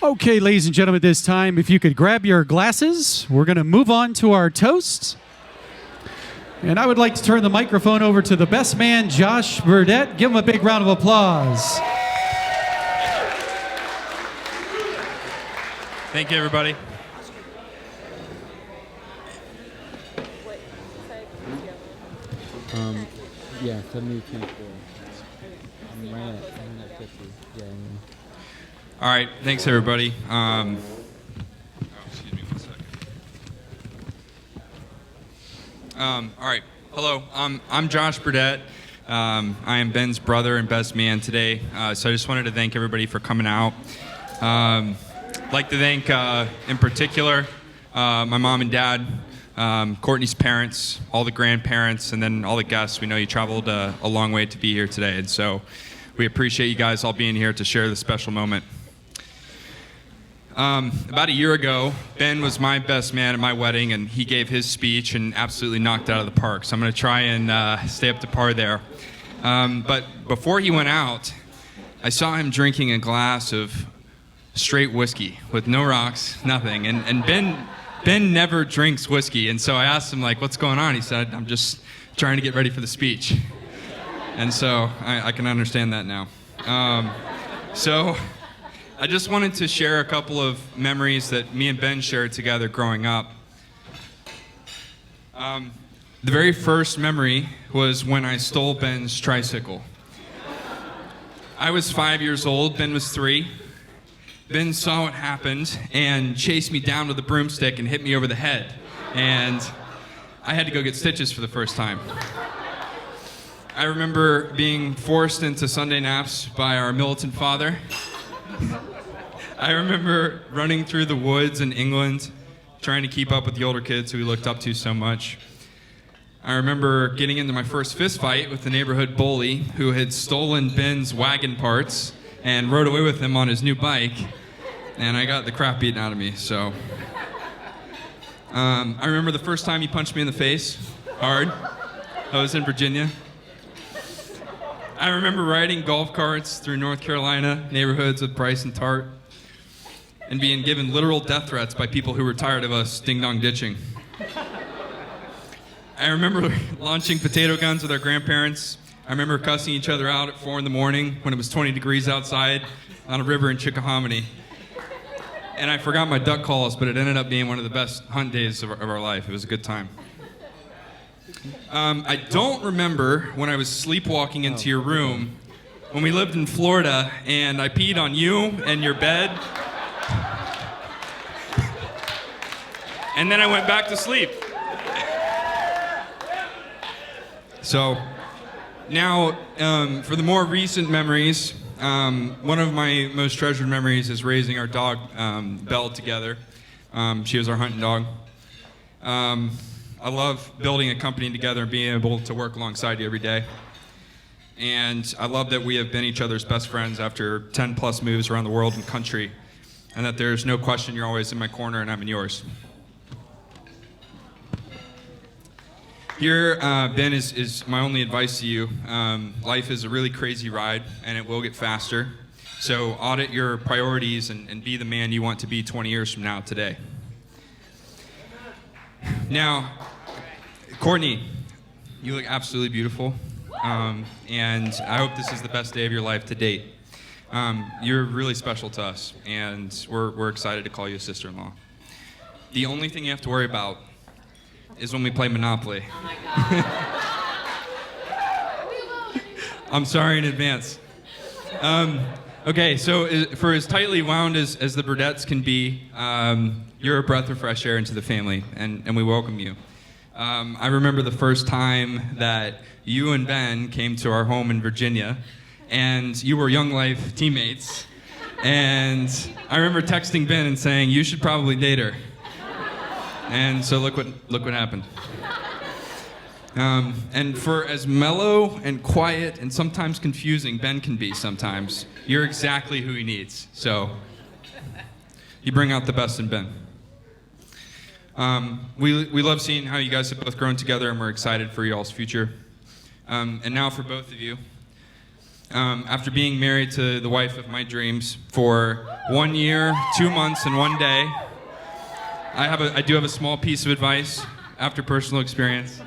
Okay, ladies and gentlemen, this time, if you could grab your glasses, we're going to move on to our toast. And I would like to turn the microphone over to the best man, Josh Burdett. Give him a big round of applause. Thank you, everybody. Yeah, 72. I'm right at 50. Yeah. All right, thanks, everybody. Excuse me one second. All right, hello. I'm Josh Burdett. I am Ben's brother and best man today. So I just wanted to thank everybody for coming out. I'd like to thank, in particular, my mom and dad, Courtney's parents, all the grandparents, and then all the guests. We know you traveled a long way to be here today, and so we appreciate you guys all being here to share this special moment. About a year ago, Ben was my best man at my wedding, and he gave his speech and absolutely knocked it out of the park. So I'm going to try and stay up to par there. But before he went out, I saw him drinking a glass of straight whiskey with no rocks, nothing. And Ben never drinks whiskey, and so I asked him, like, what's going on? He said, I'm just trying to get ready for the speech. And so I can understand that now. So I just wanted to share a couple of memories that me and Ben shared together growing up. The very first memory was when I stole Ben's tricycle. I was 5 years old, Ben was 3. Ben saw what happened and chased me down with a broomstick and hit me over the head. And I had to go get stitches for the first time. I remember being forced into Sunday naps by our militant father. I remember running through the woods in England, trying to keep up with the older kids who we looked up to so much. I remember getting into my first fist fight with the neighborhood bully who had stolen Ben's wagon parts and rode away with him on his new bike, and I got the crap beaten out of me, so. I remember the first time he punched me in the face, hard. I was in Virginia. I remember riding golf carts through North Carolina neighborhoods with Bryce and Tart, and being given literal death threats by people who were tired of us ding-dong ditching. I remember launching potato guns with our grandparents. I remember cussing each other out at 4 in the morning when it was 20 degrees outside on a river in Chickahominy. And I forgot my duck calls, but it ended up being one of the best hunt days of our life. It was a good time. I don't remember when I was sleepwalking into your room when we lived in Florida and I peed on you and your bed. And then I went back to sleep. So now, for the more recent memories, one of my most treasured memories is raising our dog, Belle, together. She was our hunting dog. I love building a company together and being able to work alongside you every day. And I love that we have been each other's best friends after 10 plus moves around the world and country, and that there's no question you're always in my corner and I'm in yours. Here, Ben, is my only advice to you. Life is a really crazy ride, and it will get faster. So audit your priorities and be the man you want to be 20 years from now today. Now, Courtney, you look absolutely beautiful, and I hope this is the best day of your life to date. You're really special to us, and we're excited to call you a sister-in-law. The only thing you have to worry about is when we play Monopoly. Oh my God. I'm sorry in advance. Okay, so for as tightly wound as the Burdetts can be, you're a breath of fresh air into the family, and we welcome you. I remember the first time that you and Ben came to our home in Virginia, and you were Young Life teammates, and I remember texting Ben and saying, you should probably date her. And so look what happened. And for as mellow and quiet and sometimes confusing Ben can be sometimes, you're exactly who he needs. So you bring out the best in Ben. We love seeing how you guys have both grown together, and we're excited for y'all's future. And now for both of you, After being married to the wife of my dreams for 1 year, 2 months, and 1 day, I do have a small piece of advice after personal experience.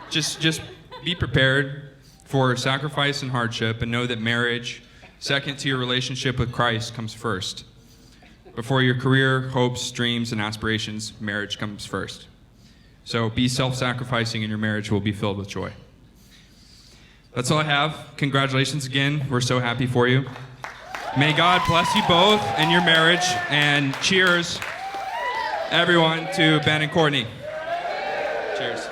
Just be prepared for sacrifice and hardship, and know that marriage, second to your relationship with Christ, comes first. Before your career, hopes, dreams, and aspirations, marriage comes first. So be self-sacrificing, and your marriage will be filled with joy. That's all I have. Congratulations again. We're so happy for you. May God bless you both and your marriage, and cheers, everyone, to Ben and Courtney. Cheers.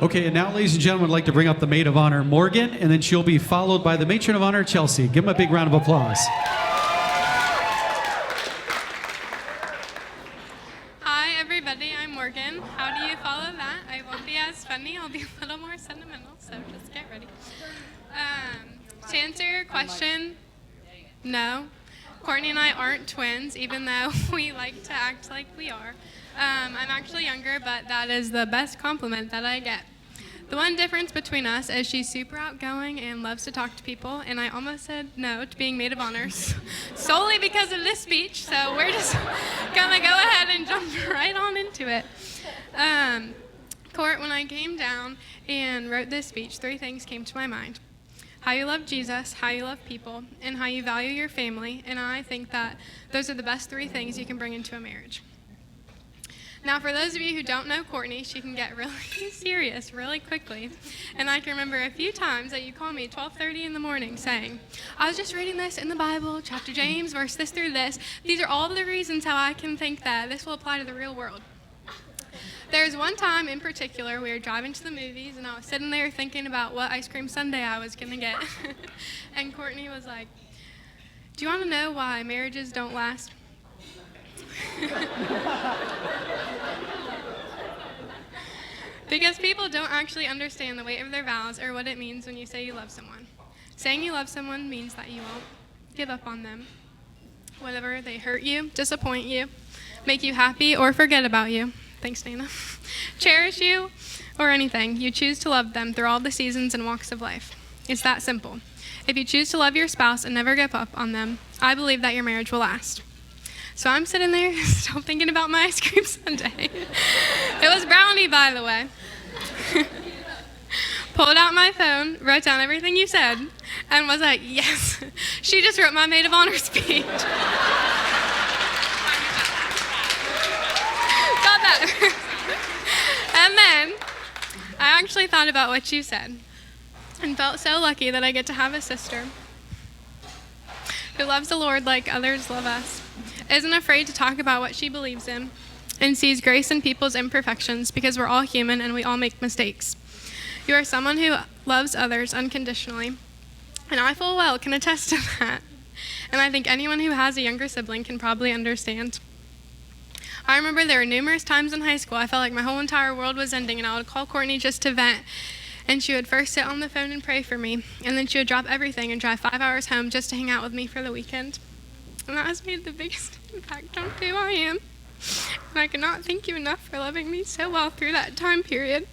Okay, and now, ladies and gentlemen, I'd like to bring up the maid of honor, Morgan, and then she'll be followed by the matron of honor, Chelsea. Give them a big round of applause. Hi, everybody. I'm Morgan. How do you follow that? I won't be as funny. I'll be a little more sentimental, so just get ready. To answer your question, no. Courtney and I aren't twins, even though we like to act like we are. I'm actually younger, but that is the best compliment that I get. The one difference between us is she's super outgoing and loves to talk to people, and I almost said no to being maid of honors solely because of this speech, so we're just gonna go ahead and jump right on into it. Court, when I came down and wrote this speech, 3 things came to my mind. How you love Jesus, how you love people, and how you value your family, and I think that those are the best 3 things you can bring into a marriage. Now, for those of you who don't know Courtney, she can get really serious really quickly. And I can remember a few times that you called me at 12:30 in the morning saying, I was just reading this in the Bible, chapter James, verse this through this. These are all the reasons how I can think that this will apply to the real world. There's one time in particular, we were driving to the movies, and I was sitting there thinking about what ice cream sundae I was going to get. And Courtney was like, do you want to know why marriages don't last? Because people don't actually understand the weight of their vows or what it means when you say you love someone. Saying you love someone means that you won't give up on them. Whether they hurt you, disappoint you, make you happy, or forget about you. Thanks, Dana. Cherish you, or anything. You choose to love them through all the seasons and walks of life. It's that simple. If you choose to love your spouse and never give up on them, I believe that your marriage will last. So I'm sitting there still thinking about my ice cream sundae. It was brownie, by the way. Pulled out my phone, wrote down everything you said, and was like, yes, she just wrote my maid of honor speech. Got that. And then I actually thought about what you said and felt so lucky that I get to have a sister who loves the Lord like others love us, isn't afraid to talk about what she believes in, and sees grace in people's imperfections because we're all human and we all make mistakes. You are someone who loves others unconditionally, and I full well can attest to that. And I think anyone who has a younger sibling can probably understand. I remember there were numerous times in high school I felt like my whole entire world was ending, and I would call Courtney just to vent, and she would first sit on the phone and pray for me, and then she would drop everything and drive 5 hours home just to hang out with me for the weekend. And that has made the biggest impact on who I am. And I cannot thank you enough for loving me so well through that time period.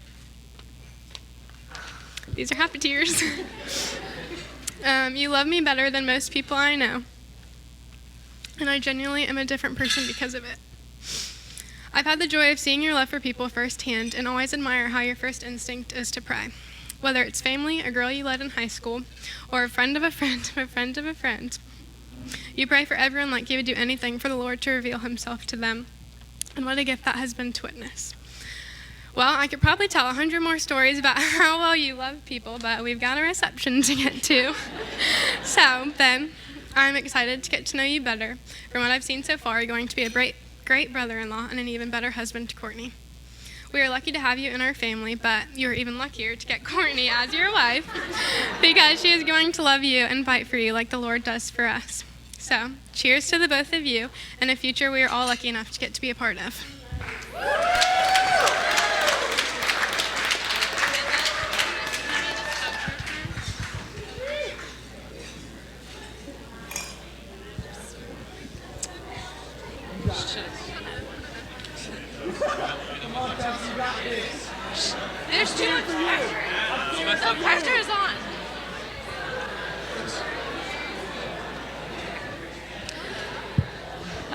These are happy tears. You love me better than most people I know. And I genuinely am a different person because of it. I've had the joy of seeing your love for people firsthand and always admire how your first instinct is to pray. Whether it's family, a girl you led in high school, or a friend of a friend of a friend of a friend. You pray for everyone like you would do anything for the Lord to reveal himself to them. And what a gift that has been to witness. Well, I could probably tell 100 more stories about how well you love people, but we've got a reception to get to. So, Ben, I'm excited to get to know you better. From what I've seen so far, you're going to be a great brother-in-law and an even better husband to Courtney. We are lucky to have you in our family, but you're even luckier to get Courtney as your wife because she is going to love you and fight for you like the Lord does for us. So, cheers to the both of you and a future we are all lucky enough to get to be a part of. There's too much pressure. The pressure is on.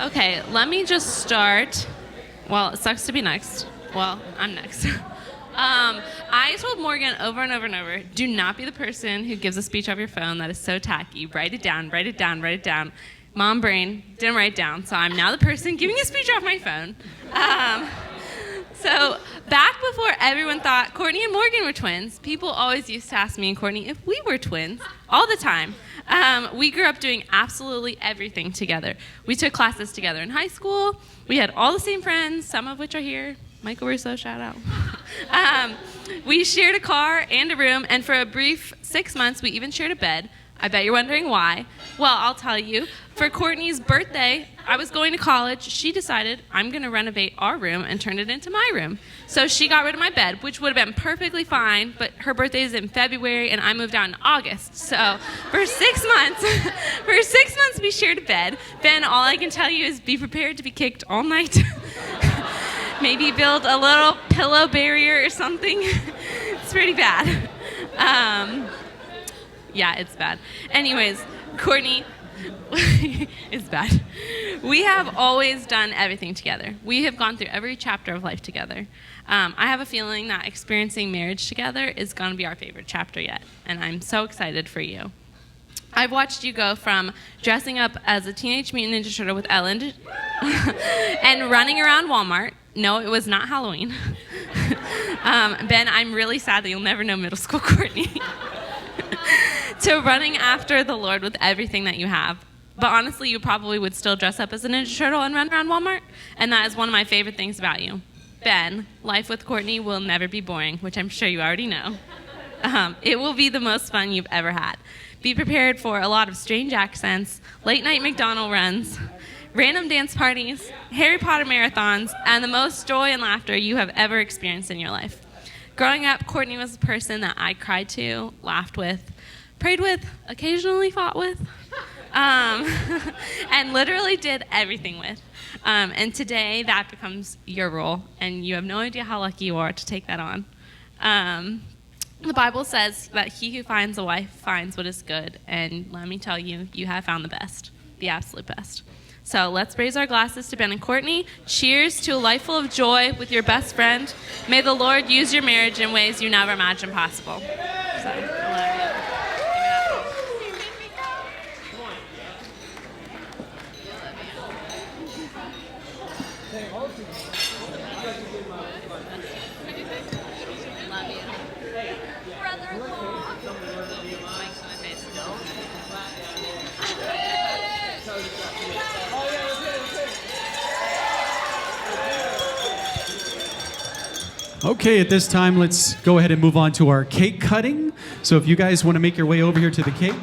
Okay, let me just start. Well, it sucks to be next. Well, I'm next. I told Morgan over and over and over, do not be the person who gives a speech off your phone. That is so tacky. Write it down, write it down, write it down. Mom brain, didn't write it down, so I'm now the person giving a speech off my phone. So back before everyone thought Courtney and Morgan were twins, people always used to ask me and Courtney if we were twins, all the time. We grew up doing absolutely everything together. We took classes together in high school. We had all the same friends, some of which are here. Michael Russo, shout out. We shared a car and a room, and for a brief 6 months, we even shared a bed. I bet you're wondering why. Well, I'll tell you. For Courtney's birthday, I was going to college. She decided I'm going to renovate our room and turn it into my room. So she got rid of my bed, which would have been perfectly fine, but her birthday is in February, and I moved out in August. So for 6 months, we shared a bed. Ben, all I can tell you is be prepared to be kicked all night. Maybe build a little pillow barrier or something. It's pretty bad. Yeah, it's bad. Anyways, Courtney, it's bad. We have always done everything together. We have gone through every chapter of life together. I have a feeling that experiencing marriage together is going to be our favorite chapter yet, and I'm so excited for you. I've watched you go from dressing up as a Teenage Mutant Ninja Turtle with Ellen and running around Walmart. No, it was not Halloween. Ben, I'm really sad that you'll never know middle school Courtney. To running after the Lord with everything that you have. But honestly, you probably would still dress up as a Ninja Turtle and run around Walmart. And that is one of my favorite things about you. Ben, life with Courtney will never be boring, which I'm sure you already know. It will be the most fun you've ever had. Be prepared for a lot of strange accents, late night McDonald's runs, random dance parties, Harry Potter marathons, and the most joy and laughter you have ever experienced in your life. Growing up, Courtney was the person that I cried to, laughed with, prayed with, occasionally fought with, and literally did everything with. And today, that becomes your role, and you have no idea how lucky you are to take that on. The Bible says that he who finds a wife finds what is good, and let me tell you, you have found the best, the absolute best. So let's raise our glasses to Ben and Courtney. Cheers to a life full of joy with your best friend. May the Lord use your marriage in ways you never imagined possible. So, I love you. Okay, at this time, let's go ahead and move on to our cake cutting. So if you guys want to make your way over here to the cake.